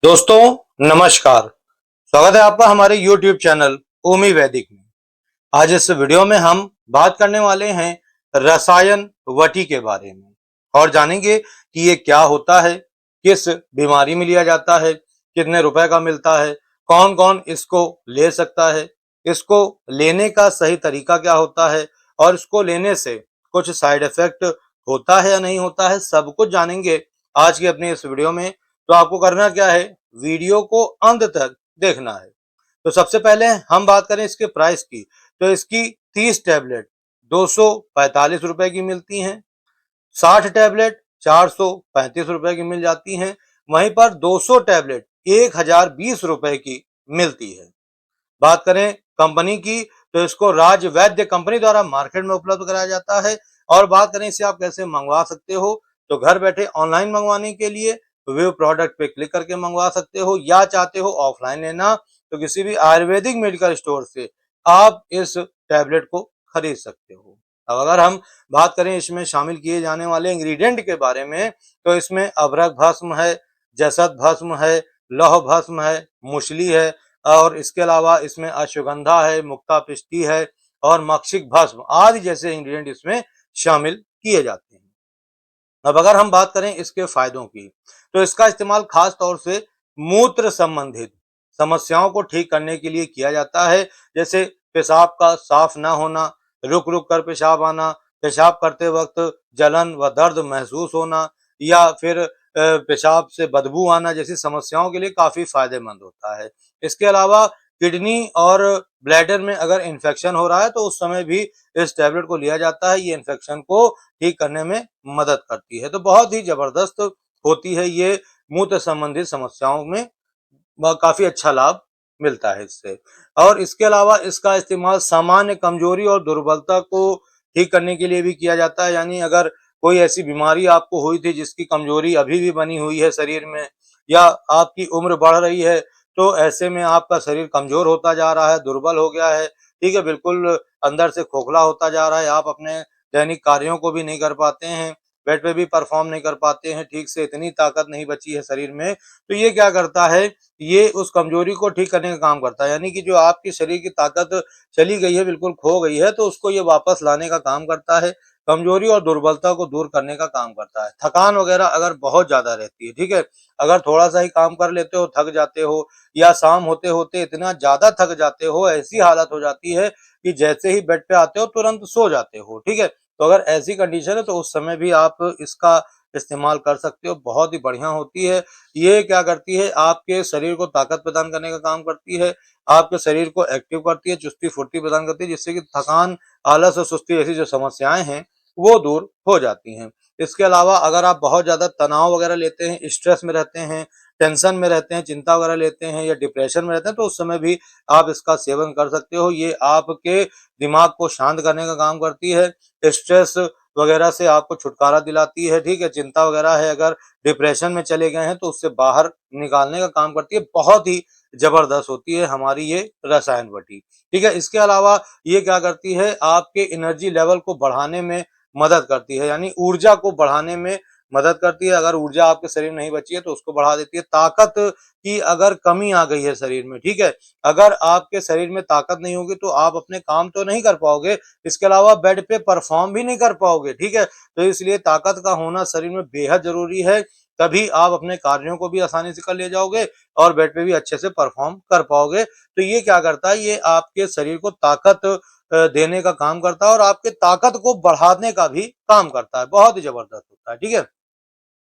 दोस्तों नमस्कार। स्वागत है आपका हमारे YouTube चैनल ओमी वैदिक में। आज इस वीडियो में हम बात करने वाले हैं रसायन वटी के बारे में और जानेंगे कि ये क्या होता है, किस बीमारी में लिया जाता है, कितने रुपए का मिलता है, कौन कौन इसको ले सकता है, इसको लेने का सही तरीका क्या होता है और इसको लेने से कुछ साइड इफेक्ट होता है या नहीं होता है, सब कुछ जानेंगे आज की अपनी इस वीडियो में। तो आपको करना क्या है, वीडियो को अंत तक देखना है। तो सबसे पहले हम बात करें इसके प्राइस की, तो इसकी 30 टैबलेट 245 रुपए की मिलती हैं, 60 टैबलेट 435 रुपए की मिल जाती हैं, वहीं पर 200 टैबलेट 1020 रुपए की मिलती है। बात करें कंपनी की, तो इसको राज वैद्य कंपनी द्वारा मार्केट में उपलब्ध कराया जाता है। और बात करें इसे आप कैसे मंगवा सकते हो, तो घर बैठे ऑनलाइन मंगवाने के लिए व्यू प्रोडक्ट पे क्लिक करके मंगवा सकते हो, या चाहते हो ऑफलाइन लेना तो किसी भी आयुर्वेदिक मेडिकल स्टोर से आप इस टैबलेट को खरीद सकते हो। अब अगर हम बात करें इसमें शामिल किए जाने वाले इंग्रेडिएंट के बारे में, तो इसमें अभ्रक भस्म है, जसत भस्म है, लौह भस्म है, मुसली है, और इसके अलावा इसमें अश्वगंधा है, मुक्ता पिष्टी है और मक्षिक भस्म आदि जैसे इंग्रेडिएंट इसमें शामिल किए जाते हैं। अब अगर हम बात करें इसके फायदों की, तो इसका इस्तेमाल खास तौर से मूत्र संबंधित समस्याओं को ठीक करने के लिए किया जाता है, जैसे पेशाब का साफ ना होना, रुक रुक कर पेशाब आना, पेशाब करते वक्त जलन व दर्द महसूस होना, या फिर पेशाब से बदबू आना जैसी समस्याओं के लिए काफी फायदेमंद होता है। इसके अलावा किडनी और ब्लैडर में अगर इन्फेक्शन हो रहा है तो उस समय भी इस टैबलेट को लिया जाता है, ये इन्फेक्शन को ठीक करने में मदद करती है। तो बहुत ही जबरदस्त होती है ये, मूत्र संबंधित समस्याओं में काफी अच्छा लाभ मिलता है इससे। और इसके अलावा इसका इस्तेमाल सामान्य कमजोरी और दुर्बलता को ठीक करने के लिए भी किया जाता है, यानी अगर कोई ऐसी बीमारी आपको हुई थी जिसकी कमजोरी अभी भी बनी हुई है शरीर में, या आपकी उम्र बढ़ रही है, तो ऐसे में आपका शरीर कमजोर होता जा रहा है, दुर्बल हो गया है, ठीक है, बिल्कुल अंदर से खोखला होता जा रहा है, आप अपने दैनिक कार्यों को भी नहीं कर पाते हैं, बेड पे भी परफॉर्म नहीं कर पाते हैं ठीक से, इतनी ताकत नहीं बची है शरीर में, तो ये क्या करता है, ये उस कमजोरी को ठीक करने का काम करता है, यानी कि जो आपकी शरीर की ताकत चली गई है, बिल्कुल खो गई है, तो उसको ये वापस लाने का काम करता है, कमजोरी और दुर्बलता को दूर करने का काम करता है। थकान वगैरह अगर बहुत ज्यादा रहती है, ठीक है, अगर थोड़ा सा ही काम कर लेते हो थक जाते हो, या शाम होते होते इतना ज्यादा थक जाते हो, ऐसी हालत हो जाती है कि जैसे ही बेड पे आते हो तुरंत सो जाते हो, ठीक है, तो अगर ऐसी कंडीशन है तो उस समय भी आप इसका इस्तेमाल कर सकते हो, बहुत ही बढ़िया होती है। ये क्या करती है, आपके शरीर को ताकत प्रदान करने का काम करती है, आपके शरीर को एक्टिव करती है, चुस्ती फुर्ती प्रदान करती है, जिससे कि थकान, आलस और सुस्ती जैसी जो समस्याएं हैं वो दूर हो जाती हैं। इसके अलावा अगर आप बहुत ज्यादा तनाव वगैरह लेते हैं, स्ट्रेस में रहते हैं, टेंशन में रहते हैं, चिंता वगैरह लेते हैं या डिप्रेशन में रहते हैं, तो उस समय भी आप इसका सेवन कर सकते हो। ये आपके दिमाग को शांत करने का काम करती है, स्ट्रेस वगैरह से आपको छुटकारा दिलाती है, ठीक है, चिंता वगैरह है, अगर डिप्रेशन में चले गए हैं तो उससे बाहर निकालने का काम करती है, बहुत ही जबरदस्त होती है हमारी ये रसायन वटी, ठीक है। इसके अलावा ये क्या करती है, आपके एनर्जी लेवल को बढ़ाने में मदद करती है, यानी ऊर्जा को बढ़ाने में मदद करती है, अगर ऊर्जा आपके शरीर में नहीं बची है तो उसको बढ़ा देती है। ताकत की अगर कमी आ गई है शरीर में, ठीक है, अगर आपके शरीर में ताकत नहीं होगी तो आप अपने काम तो नहीं कर पाओगे, इसके अलावा बेड पे परफॉर्म भी नहीं कर पाओगे, ठीक है, तो इसलिए ताकत का होना शरीर में बेहद जरूरी है, तभी आप अपने कार्यों को भी आसानी से कर ले जाओगे और बेड पे भी अच्छे से परफॉर्म कर पाओगे। तो ये क्या करता है, ये आपके शरीर को ताकत देने का काम करता है और आपके ताकत को बढ़ाने का भी काम करता है, बहुत ही जबरदस्त होता है, ठीक है।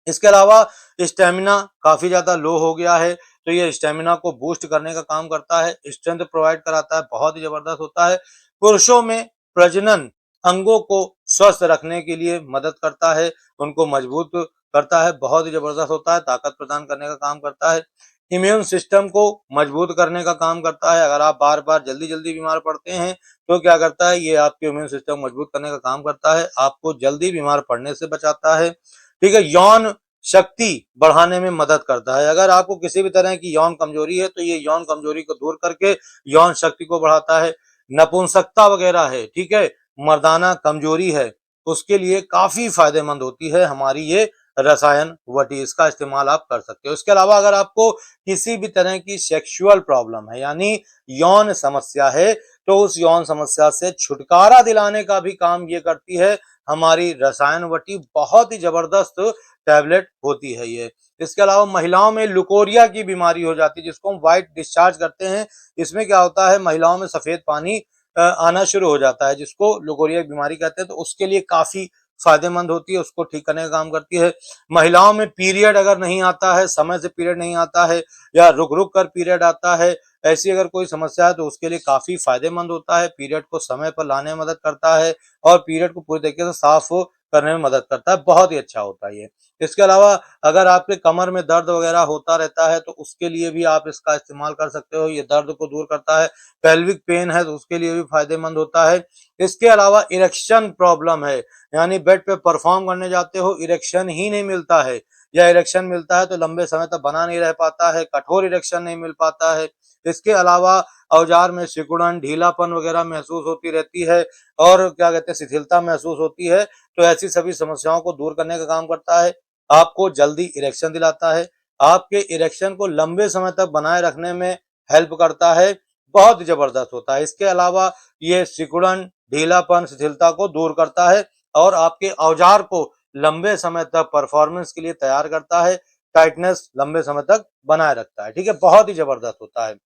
इसके अलावा स्टेमिना काफी ज्यादा लो हो गया है, तो ये स्टेमिना को बूस्ट करने का काम करता है, स्ट्रेंथ प्रोवाइड कराता है, बहुत ही जबरदस्त होता है। पुरुषों में प्रजनन अंगों को स्वस्थ रखने के लिए मदद करता है, उनको मजबूत करता है, बहुत ही जबरदस्त होता है, ताकत प्रदान करने का काम करता है। इम्यून सिस्टम को मजबूत करने का काम करता है, अगर आप बार बार जल्दी जल्दी बीमार पड़ते हैं तो क्या करता है, ये आपके इम्यून सिस्टम मजबूत करने का काम करता है, आपको जल्दी बीमार पड़ने से बचाता है, ठीक है। यौन शक्ति बढ़ाने में मदद करता है, अगर आपको किसी भी तरह की यौन कमजोरी है तो ये यौन कमजोरी को दूर करके यौन शक्ति को बढ़ाता है। नपुंसकता वगैरह है, ठीक है, मर्दाना कमजोरी है, उसके लिए काफी फायदेमंद होती है हमारी ये रसायन वटी, इसका इस्तेमाल आप कर सकते हो। इसके अलावा अगर आपको किसी भी तरह की सेक्सुअल प्रॉब्लम है यानी यौन समस्या है, तो उस यौन समस्या से छुटकारा दिलाने का भी काम ये करती है हमारी रसायन वटी। बहुत ही जबरदस्त टैबलेट होती है ये। इसके अलावा महिलाओं में लुकोरिया की बीमारी हो जाती है जिसको हम व्हाइट डिस्चार्ज करते हैं। इसमें क्या होता है, महिलाओं में सफेद पानी आना शुरू हो जाता है जिसको लुकोरिया की बीमारी कहते हैं, तो उसके लिए काफी फायदेमंद होती है, उसको ठीक करने का काम करती है। महिलाओं में पीरियड अगर नहीं आता है, समय से पीरियड नहीं आता है या रुक रुक कर पीरियड आता है, ऐसी अगर कोई समस्या है तो उसके लिए काफी फायदेमंद होता है। पीरियड को समय पर लाने में मदद करता है और पीरियड को पूरी तरीके से साफ करने में मदद करता है। बहुत ही अच्छा होता है ये। इसके अलावा अगर आपके कमर में दर्द वगैरह होता रहता है तो उसके लिए भी आप इसका इस्तेमाल कर सकते हो, ये दर्द को दूर करता है। पेल्विक पेन है तो उसके लिए भी फायदेमंद होता है। इसके अलावा इरेक्शन प्रॉब्लम है, यानी बेड पे परफॉर्म करने जाते हो, इरेक्शन ही नहीं मिलता है या इरेक्शन मिलता है तो लंबे समय तक बना नहीं रह पाता है, कठोर इरेक्शन नहीं मिल पाता है। इसके अलावा औजार में सिकुड़न, ढीलापन वगैरह महसूस होती रहती है और क्या कहते हैं, शिथिलता महसूस होती है, तो ऐसी सभी समस्याओं को दूर करने का काम करता है। आपको जल्दी इरेक्शन दिलाता है, आपके इरेक्शन को लंबे समय तक बनाए रखने में हेल्प करता है। बहुत ही जबरदस्त होता है। इसके अलावा ये सिकुड़न, ढीलापन, शिथिलता को दूर करता है और आपके औजार को लंबे समय तक परफॉर्मेंस के लिए तैयार करता है, टाइटनेस लंबे समय तक बनाए रखता है। ठीक है, बहुत ही जबरदस्त होता है।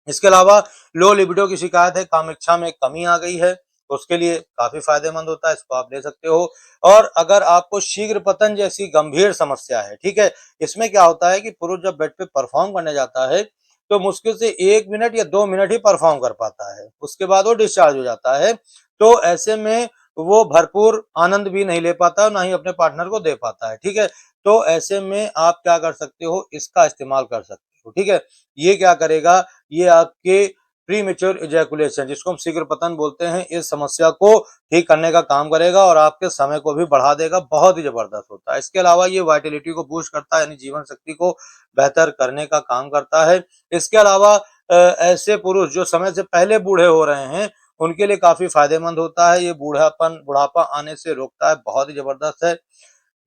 इसके अलावा लो लिबिडो की शिकायत है, कामेच्छा में कमी आ गई है, उसके लिए काफी फायदेमंद होता है, इसको आप ले सकते हो। और अगर आपको शीघ्र पतन जैसी गंभीर समस्या है, ठीक है, इसमें क्या होता है कि पुरुष जब बेड पे परफॉर्म करने जाता है तो मुश्किल से 1 मिनट या 2 मिनट ही परफॉर्म कर पाता है, उसके बाद वो डिस्चार्ज हो जाता है। तो ऐसे में वो भरपूर आनंद भी नहीं ले पाता, ना ही अपने पार्टनर को दे पाता है। ठीक है, तो ऐसे में आप क्या कर सकते हो, इसका इस्तेमाल कर सकते हो। ठीक है, ये क्या करेगा, ये आपके प्रीमेच्योर इजैकुलेशन जिसको हम शीघ्र पतन बोलते हैं, इस समस्या को ठीक करने का काम करेगा और आपके समय को भी बढ़ा देगा। बहुत ही जबरदस्त होता है। इसके अलावा ये वाइटलिटी को बूस्ट करता है, यानी जीवन शक्ति को बेहतर करने का काम करता है। इसके अलावा ऐसे पुरुष जो समय से पहले बूढ़े हो रहे हैं उनके लिए काफी फायदेमंद होता है। ये बुढ़ापा आने से रोकता है। बहुत ही जबरदस्त है।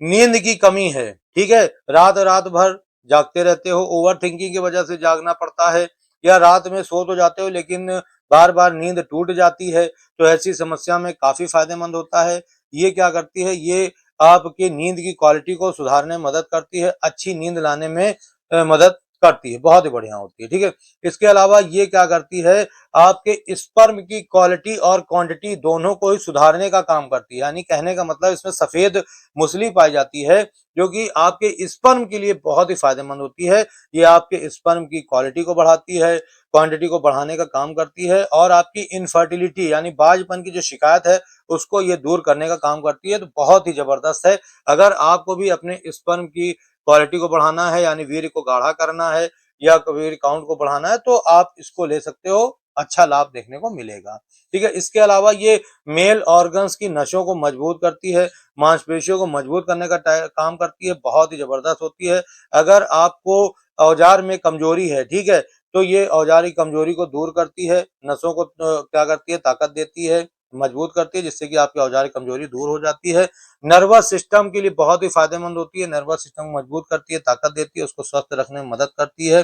नींद की कमी है, ठीक है, रात रात भर जागते रहते हो, ओवर थिंकिंग की वजह से जागना पड़ता है, या रात में सो तो जाते हो लेकिन बार बार नींद टूट जाती है, तो ऐसी समस्या में काफी फायदेमंद होता है। ये क्या करती है, ये आपकी नींद की क्वालिटी को सुधारने में मदद करती है, अच्छी नींद लाने में मदद करती है, बहुत ही बढ़िया होती है। ठीक है, इसके अलावा ये क्या करती है, आपके स्पर्म की क्वालिटी और क्वांटिटी दोनों को ही सुधारने का काम करती है। यानी कहने का मतलब इसमें सफेद मुसली पाई जाती है जो कि आपके स्पर्म के लिए बहुत ही फायदेमंद होती है। ये आपके स्पर्म की क्वालिटी को बढ़ाती है, क्वांटिटी को बढ़ाने का काम करती है और आपकी इनफर्टिलिटी यानी बाझपन की जो शिकायत है उसको ये दूर करने का काम करती है। तो बहुत ही जबरदस्त है। अगर आपको भी अपने स्पर्म की क्वालिटी को बढ़ाना है यानी वीर्य को गाढ़ा करना है या वीर्य काउंट को बढ़ाना है तो आप इसको ले सकते हो, अच्छा लाभ देखने को मिलेगा। ठीक है, इसके अलावा ये मेल ऑर्गन्स की नसों को मजबूत करती है, मांसपेशियों को मजबूत करने का काम करती है, बहुत ही जबरदस्त होती है। अगर आपको औजार में कमजोरी है, ठीक है, तो ये औजार की कमजोरी को दूर करती है, नसों को क्या करती है, ताकत देती है, मजबूत करती है, जिससे कि आपकी औजार की कमजोरी दूर हो जाती है। नर्वस सिस्टम के लिए बहुत ही फायदेमंद होती है, नर्वस सिस्टम को मजबूत करती है, ताकत देती है, उसको स्वस्थ रखने में मदद करती है।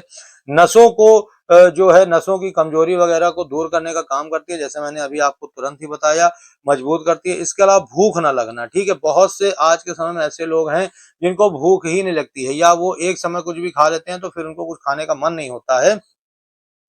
नसों को जो है नसों की कमजोरी वगैरह को दूर करने का काम करती है, जैसे मैंने अभी आपको तुरंत ही बताया, मजबूत करती है। इसके अलावा भूख ना लगना, ठीक है, बहुत से आज के समय में ऐसे लोग हैं जिनको भूख ही नहीं लगती है या वो एक समय कुछ भी खा लेते हैं तो फिर उनको कुछ खाने का मन नहीं होता है,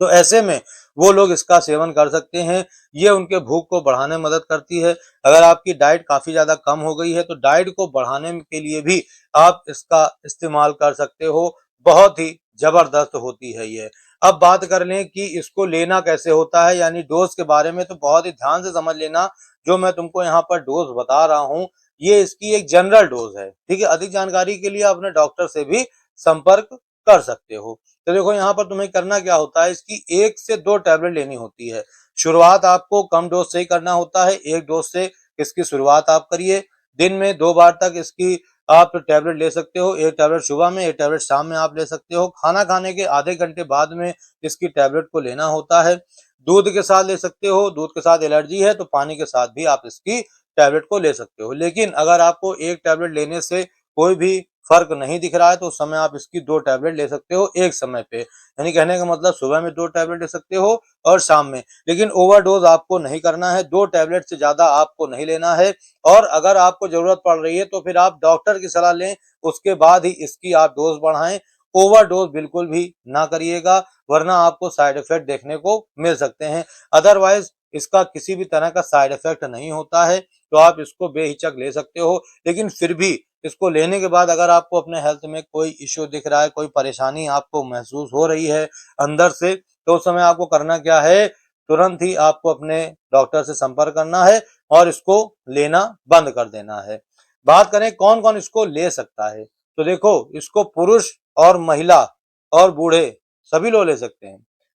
तो ऐसे में वो लोग इसका सेवन कर सकते हैं। ये उनके भूख को बढ़ाने में मदद करती है। अगर आपकी डाइट काफी ज्यादा कम हो गई है तो डाइट को बढ़ाने के लिए भी आप इसका इस्तेमाल कर सकते हो। बहुत ही जबरदस्त होती है ये। अब बात कर लें कि इसको लेना कैसे होता है, यानी डोज के बारे में, तो बहुत ही ध्यान से समझ लेना। जो मैं तुमको यहाँ पर डोज बता रहा हूँ ये इसकी एक जनरल डोज है, ठीक है। अधिक जानकारी के लिए अपने डॉक्टर से भी संपर्क कर सकते हो। तो देखो यहाँ पर तुम्हें करना क्या होता है, इसकी 1 से 2 टैबलेट लेनी होती है। शुरुआत आपको कम डोज से ही करना होता है, 1 डोज से इसकी शुरुआत आप करिए। दिन में 2 बार तक इसकी आप टैबलेट ले सकते हो, 1 टैबलेट सुबह में, 1 टैबलेट शाम में आप ले सकते हो। खाना खाने के आधे घंटे बाद में इसकी टैबलेट को लेना होता है। दूध के साथ ले सकते हो, दूध के साथ एलर्जी है तो पानी के साथ भी आप इसकी टैबलेट को ले सकते हो। लेकिन अगर आपको 1 टैबलेट लेने से कोई भी फर्क नहीं दिख रहा है तो उस समय आप इसकी 2 टैबलेट ले सकते हो एक समय पे। यानी कहने का मतलब सुबह में 2 टैबलेट ले सकते हो और शाम में। लेकिन ओवरडोज़ आपको नहीं करना है, 2 टैबलेट से ज़्यादा आपको नहीं लेना है और अगर आपको ज़रूरत पड़ रही है तो फिर आप डॉक्टर की सलाह लें, उसके बाद ही इसकी आप डोज़ बढ़ाएँ। ओवरडोज़ बिल्कुल भी ना करिएगा, वरना आपको साइड इफ़ेक्ट देखने को मिल सकते हैं। अदरवाइज़ इसका किसी भी तरह का साइड इफ़ेक्ट नहीं होता है, तो आप इसको बेहिचक ले सकते हो। लेकिन फिर भी इसको लेने के बाद अगर आपको अपने हेल्थ में कोई इश्यू दिख रहा है, कोई परेशानी आपको महसूस हो रही है अंदर से, तो उस समय आपको करना क्या है, तुरंत ही आपको अपने डॉक्टर से संपर्क करना है और इसको लेना बंद कर देना है। बात करें कौन-कौन इसको ले सकता है, तो देखो इसको पुरुष और महिला और बूढ़े सभी लोग ले सकते हैं।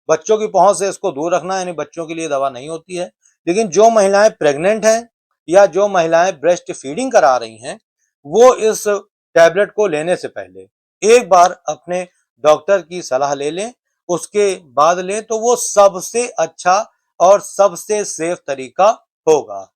बच्चों की पहुँच से इसको दूर रखना, यानी बच्चों के लिए दवा नहीं होती है। लेकिन जो महिलाएँ प्रेग्नेंट हैं या जो महिलाएँ ब्रेस्ट फीडिंग करा रही हैं, वो इस टैबलेट को लेने से पहले एक बार अपने डॉक्टर की सलाह ले लें, उसके बाद लें तो वो सबसे अच्छा और सबसे सेफ तरीका होगा।